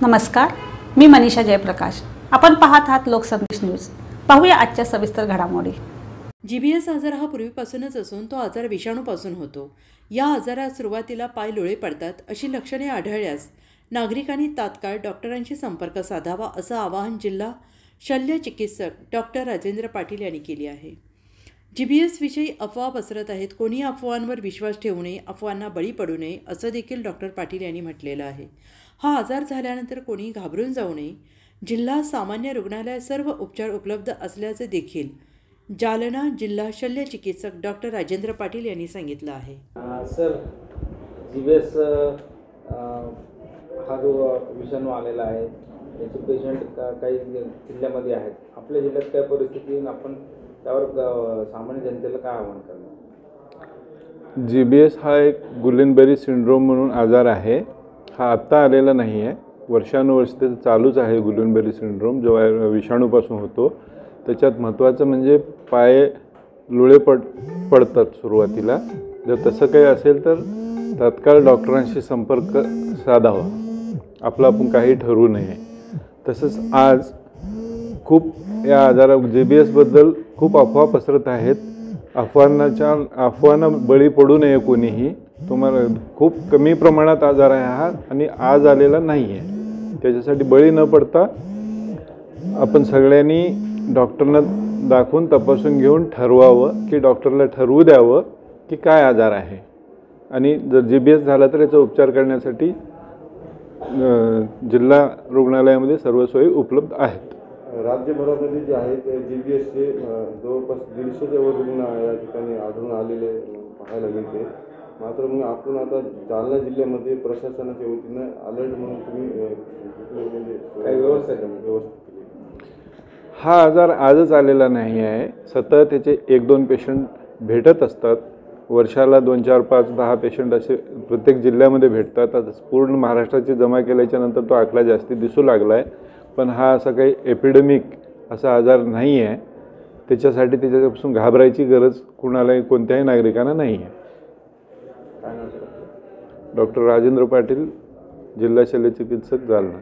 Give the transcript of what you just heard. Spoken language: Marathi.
नमस्कार, मी मनीषा जयप्रकाश। आपण पाहत आहात लोकसंदेश न्यूज। पाहूया आजच्या सविस्तर घडामोडी। जीबीएस आजार हा पूर्वीपासूनच असून तो आजार विषाणूपासून होतो। या आजारात सुरुवातीला पाय लुळे पडतात अशी लक्षणे आढळल्यास नागरिकांनी तात्काळ डॉक्टरांशी संपर्क साधावा असं आवाहन जिल्हा शल्य चिकित्सक डॉक्टर राजेंद्र पाटील यांनी केले आहे। जीबीएस विषयी अफवा पसरत आहेत, कोणी अफवांवर विश्वास ठेवू नये, अफवांना बळी पडू नये असं देखील डॉक्टर पाटील यांनी म्हटलेलं आहे। हा आजार झाल्यानंतर कोणी घाबरून जाऊ नये। जिल्हा सामान्य रुग्णालयात सर्व उपचार उपलब्ध असल्याचे देखील जालना जिल्हा शल्य चिकित्सक डॉक्टर राजेंद्र पाटील यांनी सांगितलं आहे। सर, जीबीएस हा जो विषाणू आलेला आहे याचे पेशंट काही जिल्ह्यामध्ये आहेत। आपल्या जिल्ह्यात काय परिस्थिती आहे, आपण त्यावर सामान्य जनतेला काय आवाहन करणार? जीबीएस हा एक गुलेनबेरी सिंड्रोम म्हणून आजार आहे। हा आत्ता आलेला नाही आहे, वर्षानुवर्ष ते चालूच आहे। गुलेनबेरी सिंड्रोम जो विषाणूपासून होतो, त्याच्यात महत्त्वाचं म्हणजे पाय लुळे पडतात सुरुवातीला। जर तसं काही असेल तर तात्काळ डॉक्टरांशी संपर्क साधावा, आपण काही ठरवू नये। तसंच आज खूप या जीबीएसबद्दल खूप अफवा पसरत आहेत। अफवांना बळी पडू नये कोणीही। तुम्हाला खूप कमी प्रमाणात आजार आहे हा आणि आज आलेला नाही आहे। त्याच्यासाठी बळी न पडता आपण सगळ्यांनी डॉक्टरना दाखवून तपासून घेऊन ठरवावं की डॉक्टरला ठरवू द्यावं की काय आजार आहे, आणि जर जीबीएस झाला तर याचा उपचार करण्यासाठी जिल्हा रुग्णालयामध्ये सर्व सोयी उपलब्ध आहेत। राज्यभरामध्ये जे आहेत जीबीएसचे जवळपास 150च्या वर रुग्ण या ठिकाणी आढळून आलेले पाहायला मिळते। मात्र मग आपण आता जालना जिल्ह्यामध्ये प्रशासनाच्या वतीनं अलर्ट म्हणून तुम्ही काही व्यवस्था केली? हा आजार आजच आलेला नाही आहे, सतत त्याचे 1-2 पेशंट भेटत असतात। वर्षाला 2, 4, 5, 10 पेशंट असे प्रत्येक जिल्ह्यामध्ये भेटतात। आता पूर्ण महाराष्ट्राची जमा केल्याच्यानंतर तो आकडा जास्ती दिसू लागला आहे, पण हा असा काही एपिडेमिक असा आजार नाही आहे। त्याच्यापासून घाबरायची गरज कुणालाही, कोणत्याही नागरिकांना नाही आहे। डॉक्टर राजेंद्र पाटील, जिल्हा शल्य चिकित्सक, जालना।